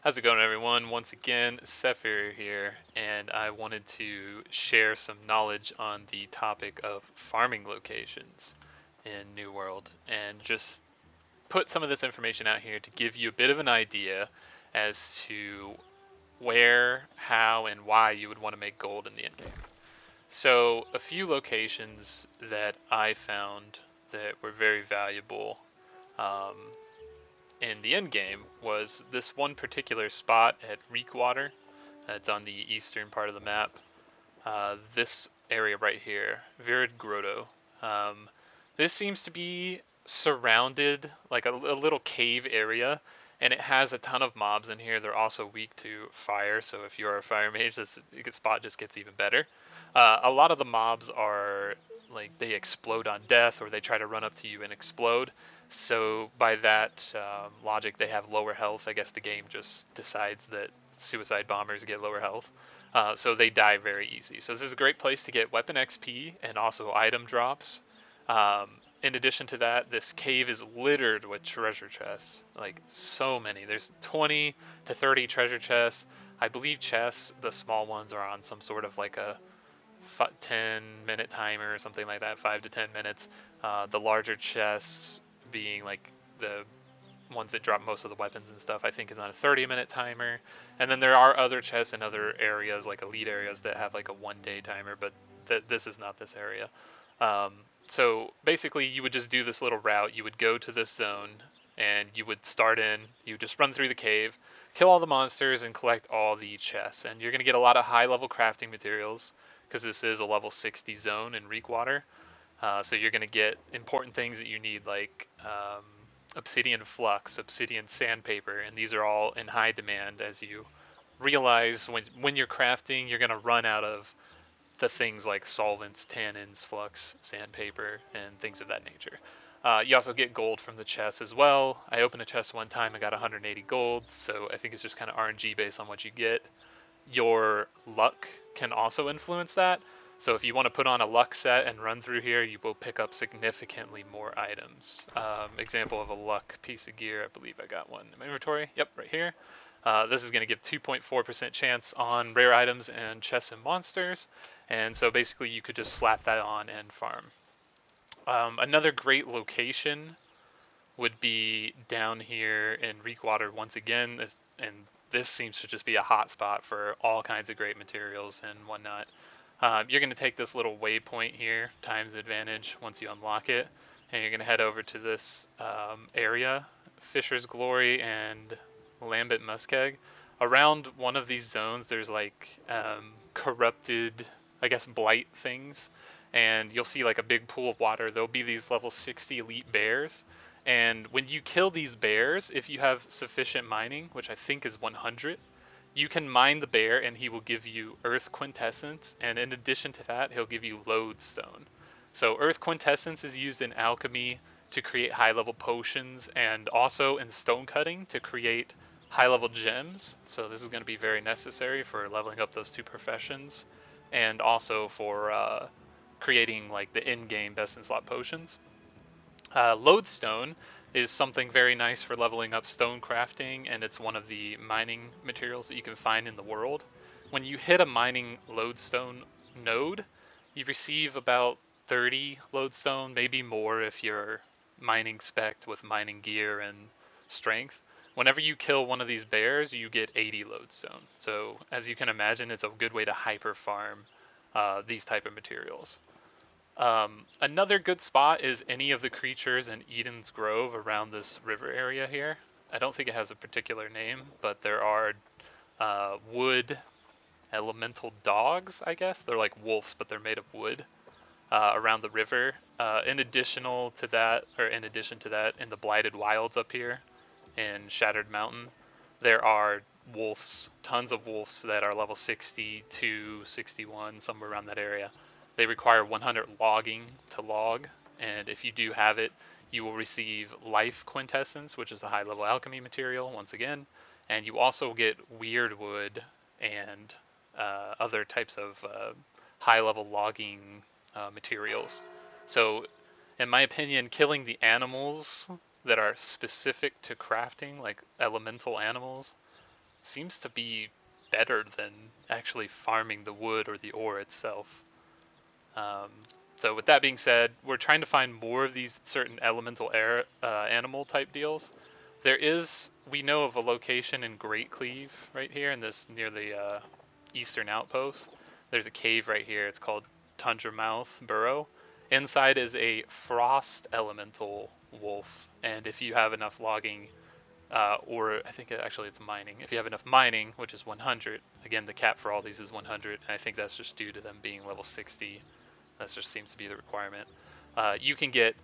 How's it going, everyone? Once again, Sethphir here, and I wanted to share some knowledge on the topic of farming locations in New World, and just put some of this information out here to give you a bit of an idea as to where, how, and why you would want to make gold in the endgame. So, a few locations that I found that were very valuable um, in the end game was this one particular spot at Reekwater. It's on the eastern part of the map. This area right here, Virid Grotto. Um, this seems to be surrounded like a little cave area, and it has a ton of mobs in here. They're also weak to fire, so if you're a fire mage, this spot just gets even better. A lot of the mobs are like they explode on death, or they try to run up to you and explode. So by that logic, they have lower health. I guess the game just decides that suicide bombers get lower health. So they die very easy. So this is a great place to get weapon XP and also item drops. Um, in addition to that, this cave is littered with treasure chests, like so many. There's 20 to 30 treasure chests. I believe chests, the small ones, are on some sort of like a 10-minute timer or something like that, 5 to 10 minutes. The larger chests being like the ones that drop most of the weapons and stuff, I think is on a 30-minute timer. And then there are other chests in other areas, like elite areas, that have like a 1-day timer, but this is not this area. Um, so basically, you would just do this little route. You would go to this zone, and you would start in. You would just run through the cave, kill all the monsters, and collect all the chests. And you're going to get a lot of high-level crafting materials, because this is a level 60 zone in Reekwater. So you're going to get important things that you need, like obsidian flux, obsidian sandpaper, and these are all in high demand. As you realize, when you're crafting, you're going to run out of the things like solvents, tannins, flux, sandpaper, and things of that nature. You also get gold from the chests as well. I opened a chest one time, I got 180 gold, so I think it's just kind of RNG based on what you get. Your luck can also influence that. So if you want to put on a luck set and run through here, you will pick up significantly more items. Example of a luck piece of gear, I believe I got one in my inventory. Yep, right here. This is going to give 2.4% chance on rare items and chests and monsters. And so basically you could just slap that on and farm. Another great location would be down here in Reekwater once again, and this seems to just be a hot spot for all kinds of great materials and whatnot. You're going to take this little waypoint here, times advantage, once you unlock it, and you're going to head over to this area, Fisher's Glory and Lambent Muskeg. Around one of these zones, there's like corrupted, I guess, blight things, and you'll see like a big pool of water. There'll be these level 60 elite bears, and when you kill these bears, if you have sufficient mining, which I think is 100, you can mine the bear and he will give you Earth Quintessence, and in addition to that, he'll give you Lodestone. So Earth Quintessence is used in alchemy to create high-level potions, and also in stone cutting to create high-level gems. So this is going to be very necessary for leveling up those two professions, and also for creating like the in-game best in slot potions. Lodestone is something very nice for leveling up stone crafting, and it's one of the mining materials that you can find in the world. When you hit a mining lodestone node, you receive about 30 lodestone, maybe more if you're mining spec'd with mining gear and strength. Whenever you kill one of these bears, you get 80 lodestone. So as you can imagine, it's a good way to hyper farm these type of materials. Another good spot is any of the creatures in Eden's Grove around this river area here. I don't think it has a particular name, but there are wood elemental dogs, I guess. They're like wolves, but they're made of wood around the river. In addition to that, in the Blighted Wilds up here in Shattered Mountain, there are wolves, tons of wolves that are level 62, 61, somewhere around that area. They require 100 logging to log, and if you do have it, you will receive Life Quintessence, which is a high-level alchemy material, once again, and you also get Weird Wood and other types of high-level logging materials. So, in my opinion, killing the animals that are specific to crafting, like elemental animals, seems to be better than actually farming the wood or the ore itself. Um, so with that being said, we're trying to find more of these certain elemental air animal type deals. There is, we know of a location in Great Cleave right here in this near the eastern outpost. There's a cave right here. It's called Tundra Mouth Burrow. Inside is a frost elemental wolf, and if you have enough logging, or I think actually it's mining. If you have enough mining, which is 100, again the cap for all these is 100, and I think that's just due to them being level 60. That just seems to be the requirement. You can get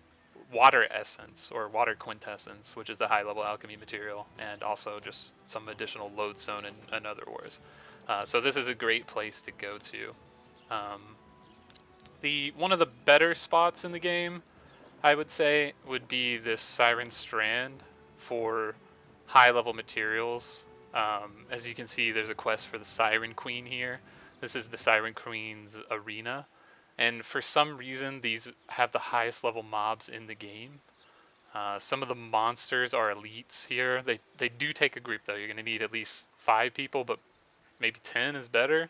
water essence or water quintessence, which is the high level alchemy material, and also just some additional lodestone and other ores. So this is a great place to go to. One of the better spots in the game, I would say, would be this Siren Strand for high level materials. As you can see, there's a quest for the Siren Queen here. This is the Siren Queen's arena, and for some reason these have the highest level mobs in the game. Some of the monsters are elites here. They do take a group though. You're going to need at least 5 people, but maybe 10 is better,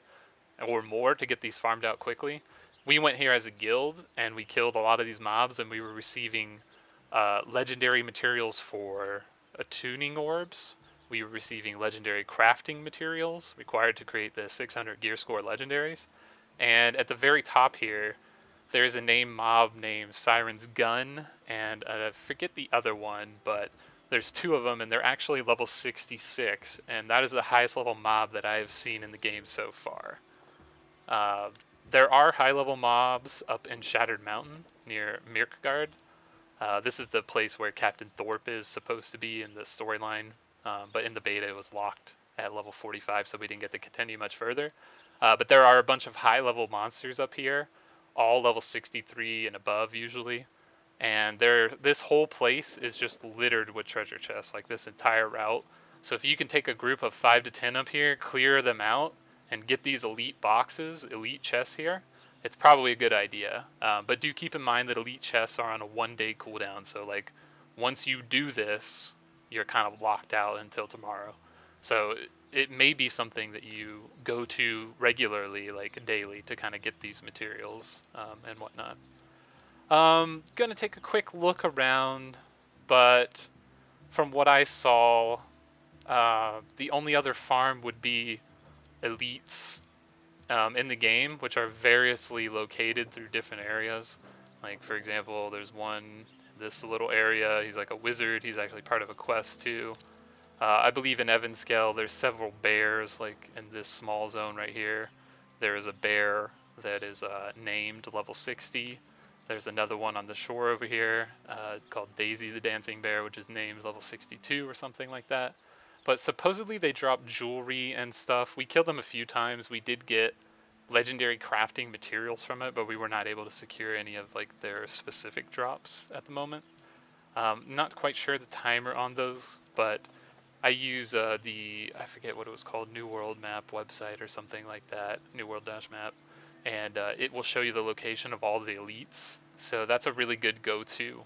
or more, to get these farmed out quickly. We went here as a guild and we killed a lot of these mobs, and we were receiving legendary materials for attuning orbs. We were receiving legendary crafting materials required to create the 600 gear score legendaries. And at the very top here, there's a name mob named Siren's Gun, and I forget the other one, but there's 2 of them, and they're actually level 66, and that is the highest level mob that I have seen in the game so far. There are high level mobs up in Shattered Mountain near Myrkgard. This is the place where Captain Thorpe is supposed to be in the storyline, but in the beta it was locked at level 45, so we didn't get to continue much further. But there are a bunch of high level monsters up here, all level 63 and above usually. And this whole place is just littered with treasure chests, like this entire route. So if you can take a group of 5 to 10 up here, clear them out, and get these elite boxes, elite chests here, it's probably a good idea. But do keep in mind that elite chests are on a 1-day cooldown, so like once you do this, you're kind of locked out until tomorrow. So it may be something that you go to regularly, like daily, to kind of get these materials and whatnot. Gonna take a quick look around, but from what I saw, the only other farm would be elites in the game, which are variously located through different areas. Like, for example, there's one in this little area. He's like a wizard. He's actually part of a quest too. I believe in Evanscale, there's several bears, like in this small zone right here. There is a bear that is named level 60. There's another one on the shore over here called Daisy the Dancing Bear, which is named level 62 or something like that. But supposedly they drop jewelry and stuff. We killed them a few times. We did get legendary crafting materials from it, but we were not able to secure any of like their specific drops at the moment. Not quite sure the timer on those, but I use I forget what it was called, New World Map website or something like that, New World Map, and it will show you the location of all the elites. So that's a really good go-to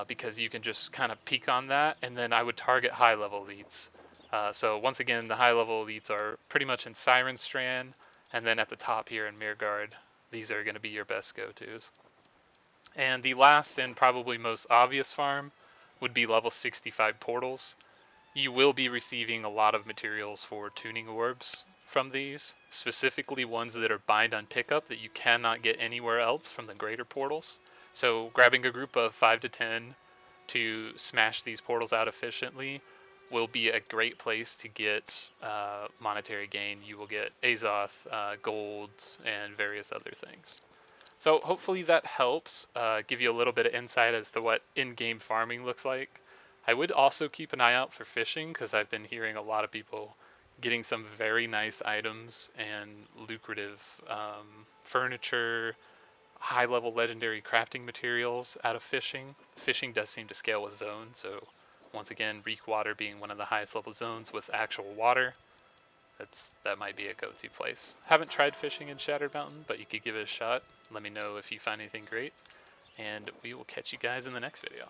because you can just kind of peek on that, and then I would target high-level elites. So once again, the high-level elites are pretty much in Siren Strand, and then at the top here in Myrkgard, these are going to be your best go-tos. And the last and probably most obvious farm would be level 65 portals. You will be receiving a lot of materials for tuning orbs from these, specifically ones that are bind on pickup that you cannot get anywhere else from the greater portals. So grabbing a group of 5 to 10 to smash these portals out efficiently will be a great place to get monetary gain. You will get Azoth, gold, and various other things. So hopefully that helps give you a little bit of insight as to what in-game farming looks like. I would also keep an eye out for fishing, because I've been hearing a lot of people getting some very nice items and lucrative furniture, high-level legendary crafting materials out of fishing. Fishing does seem to scale with zones, so once again, Reek Water being one of the highest level zones with actual water, that might be a go-to place. Haven't tried fishing in Shattered Mountain, but you could give it a shot. Let me know if you find anything great, and we will catch you guys in the next video.